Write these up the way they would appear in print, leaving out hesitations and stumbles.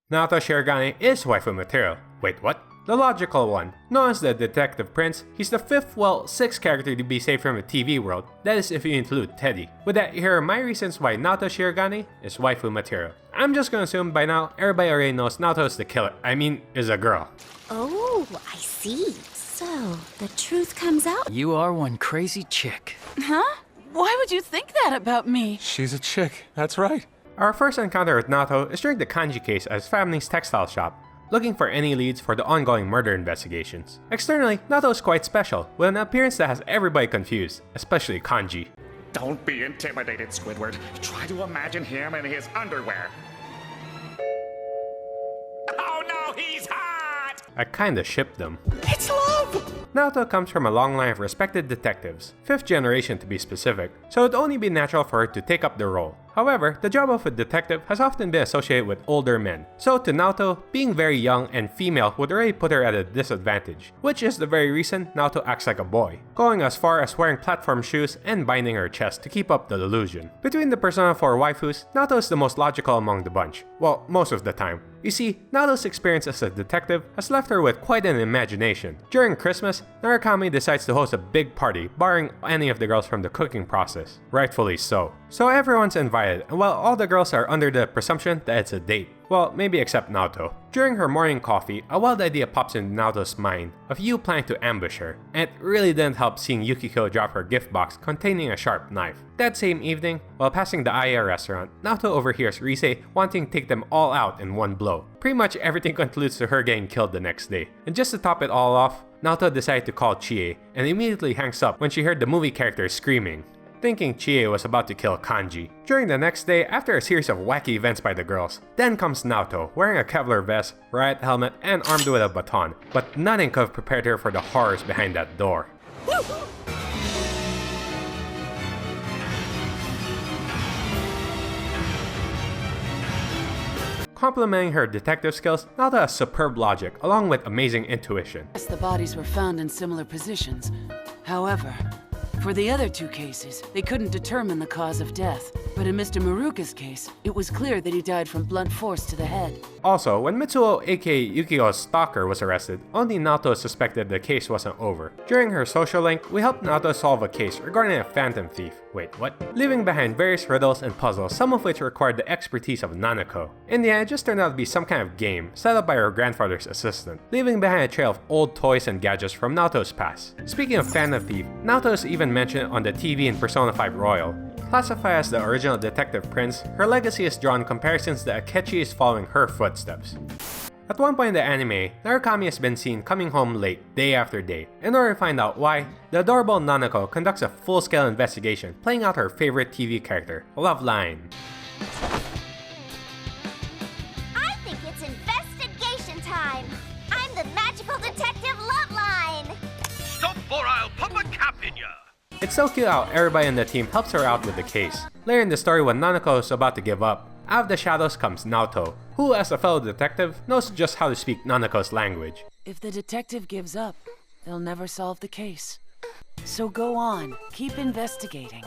Naoto Shirogane is waifu material. Wait, what? The logical one. Known as the Detective Prince, he's the sixth character to be saved from the TV world. That is if you include Teddy. With that, here are my reasons why Naoto Shirogane is waifu material. I'm just gonna assume by now, everybody already knows Naoto is the killer. Is a girl. Oh, I see. So, the truth comes out? You are one crazy chick. Huh? Why would you think that about me? She's a chick, that's right. Our first encounter with Naoto is during the kanji case at his family's textile shop, looking for any leads for the ongoing murder investigations. Externally, Naoto is quite special, with an appearance that has everybody confused, especially kanji. Don't be intimidated, Squidward. Try to imagine him in his underwear. Oh no, he's hot! I kinda shipped them. It's love! Naoto comes from a long line of respected detectives, 5th generation to be specific, so it'd only be natural for her to take up the role. However, the job of a detective has often been associated with older men, so to Naoto, being very young and female would already put her at a disadvantage, which is the very reason Naoto acts like a boy, going as far as wearing platform shoes and binding her chest to keep up the illusion. Between the Persona 4 waifus, Naoto is the most logical among the bunch, well, most of the time. You see, Naoto's experience as a detective has left her with quite an imagination. During Christmas, Narukami decides to host a big party, barring any of the girls from the cooking process. Rightfully so. So everyone's invited, and while all the girls are under the presumption that it's a date. Well, maybe except Naoto. During her morning coffee, a wild idea pops into Naoto's mind of Yu planning to ambush her, and it really didn't help seeing Yukiko drop her gift box containing a sharp knife. That same evening, while passing the Aya restaurant, Naoto overhears Rise wanting to take them all out in one blow. Pretty much everything concludes to her getting killed the next day. And just to top it all off, Naoto decided to call Chie, and immediately hangs up when she heard the movie character screaming, thinking Chie was about to kill Kanji. During the next day, after a series of wacky events by the girls, then comes Naoto, wearing a Kevlar vest, riot helmet, and armed with a baton, but nothing could have prepared her for the horrors behind that door. Complementing her detective skills, Naoto has superb logic, along with amazing intuition. Yes, the bodies were found in similar positions. However, for the other two cases, they couldn't determine the cause of death. But in Mr. Maruka's case, it was clear that he died from blunt force to the head. Also, when Mitsuo aka Yukiko's stalker was arrested, only Naoto suspected the case wasn't over. During her social link, we helped Naoto solve a case regarding a phantom thief. Wait, what? Leaving behind various riddles and puzzles, some of which required the expertise of Nanako. In the end, it just turned out to be some kind of game, set up by her grandfather's assistant, leaving behind a trail of old toys and gadgets from Naoto's past. Speaking of phantom thief, Naoto is even mentioned on the TV in Persona 5 Royal. Classified as the original Detective Prince, her legacy has drawn comparisons that Akechi is following her footsteps. At one point in the anime, Narukami has been seen coming home late, day after day. In order to find out why, the adorable Nanako conducts a full-scale investigation, playing out her favorite TV character, Love Line. I think it's investigation time! I'm the magical detective Loveline! Stop or I'll pop a cap in ya! It's so cute how everybody in the team helps her out with the case. Later in the story, when Nanako is about to give up, out of the shadows comes Naoto, who as a fellow detective knows just how to speak Nanako's language. If the detective gives up, they'll never solve the case. So go on, keep investigating.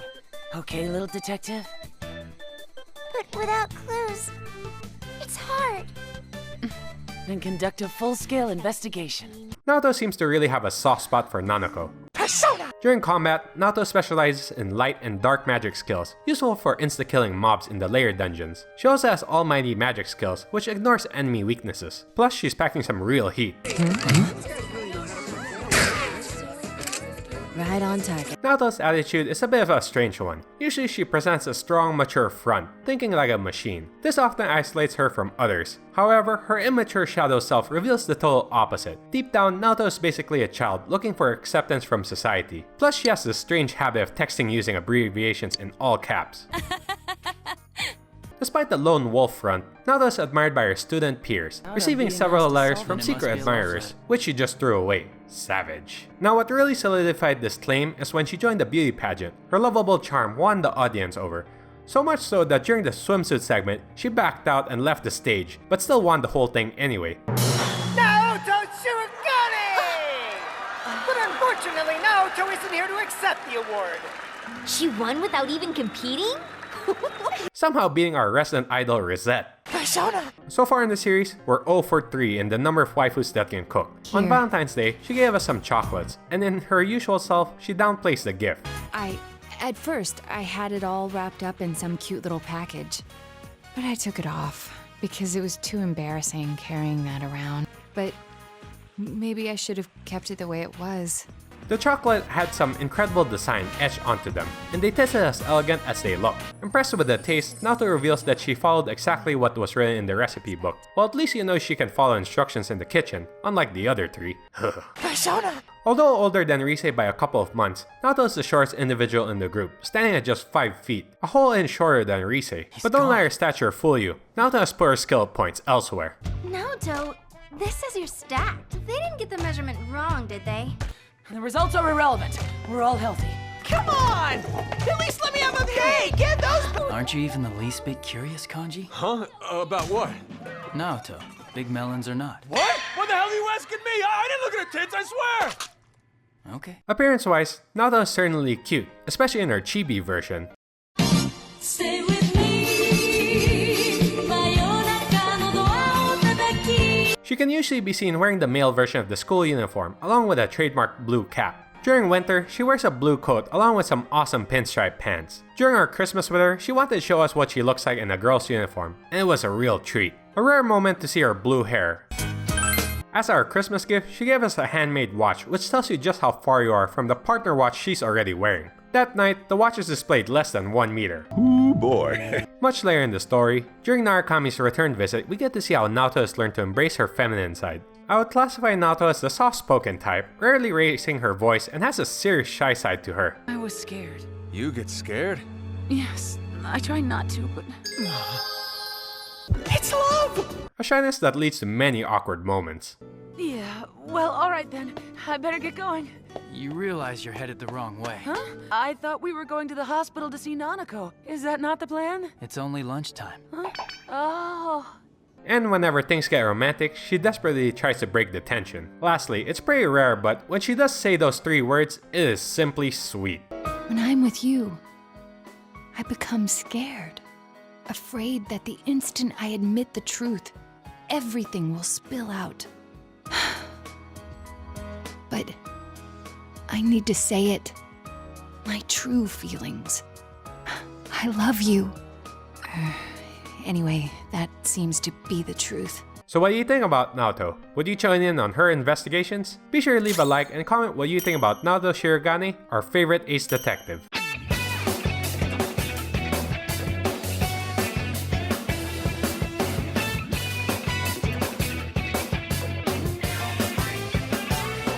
Okay, little detective? But without clues, it's hard. Then conduct a full-scale investigation. Naoto seems to really have a soft spot for Nanako. Persona! During combat, Naoto specializes in light and dark magic skills, useful for insta-killing mobs in the layer dungeons. She also has almighty magic skills, which ignores enemy weaknesses. Plus, she's packing some real heat. Right on target. Naoto's attitude is a bit of a strange one. Usually she presents a strong, mature front, thinking like a machine. This often isolates her from others. However, her immature shadow self reveals the total opposite. Deep down, Naoto is basically a child looking for acceptance from society. Plus, she has this strange habit of texting using abbreviations in all caps. Despite the lone wolf front, Naoto is admired by her student peers, receiving several letters from secret admirers, which she just threw away. Savage. Now what really solidified this claim is when she joined the beauty pageant. Her lovable charm won the audience over. So much so that during the swimsuit segment, she backed out and left the stage, but still won the whole thing anyway. Naoto Shirogane! But unfortunately, Naoto isn't here to accept the award. She won without even competing? Somehow beating our resident idol Rosette. So far in the series, we're 0 for 3 in the number of waifus that can cook. On Here. Valentine's Day, she gave us some chocolates, and in her usual self, she downplays the gift. At first, I had it all wrapped up in some cute little package. But I took it off because it was too embarrassing carrying that around. But maybe I should have kept it the way it was. The chocolate had some incredible design etched onto them, and they tested as elegant as they looked. Impressed with the taste, Naoto reveals that she followed exactly what was written in the recipe book. Well, at least you know she can follow instructions in the kitchen, unlike the other three. Although older than Rise by a couple of months, Naoto is the shortest individual in the group, standing at just 5 feet, a whole inch shorter than Rise. But don't let her stature fool you, Naoto has put her skill points elsewhere. Naoto, this says you're stacked. They didn't get the measurement wrong, did they? The results are irrelevant. We're all healthy. Come on! At least let me have a day! Get those Aren't you even the least bit curious, Kanji? Huh? About what? Naoto, big melons or not. What? What the hell are you asking me? I didn't look at her tits, I swear! Okay. Appearance-wise, Naoto is certainly cute, especially in her chibi version. Stay with me. She can usually be seen wearing the male version of the school uniform, along with a trademark blue cap. During winter, she wears a blue coat along with some awesome pinstripe pants. During our Christmas with her, she wanted to show us what she looks like in a girl's uniform, and it was a real treat. A rare moment to see her blue hair. As our Christmas gift, she gave us a handmade watch, which tells you just how far you are from the partner watch she's already wearing. That night, the watch is displayed less than 1 meter. Ooh boy. Much later in the story, during Narakami's return visit, we get to see how Naoto has learned to embrace her feminine side. I would classify Naoto as the soft-spoken type, rarely raising her voice, and has a serious shy side to her. I was scared. You get scared? Yes, I try not to, but... It's love! A shyness that leads to many awkward moments. Yeah, well, alright then. I better get going. You realize you're headed the wrong way. Huh? I thought we were going to the hospital to see Nanako. Is that not the plan? It's only lunchtime. Huh? Oh... And whenever things get romantic, she desperately tries to break the tension. Lastly, it's pretty rare, but when she does say those 3 words, it is simply sweet. When I'm with you, I become scared. Afraid that the instant I admit the truth, everything will spill out. But I need to say it. My true feelings. I love you. Anyway, that seems to be the truth. So what do you think about Naoto? Would you join in on her investigations? Be sure to leave a like and comment what you think about Naoto Shirogane, our favorite ace detective.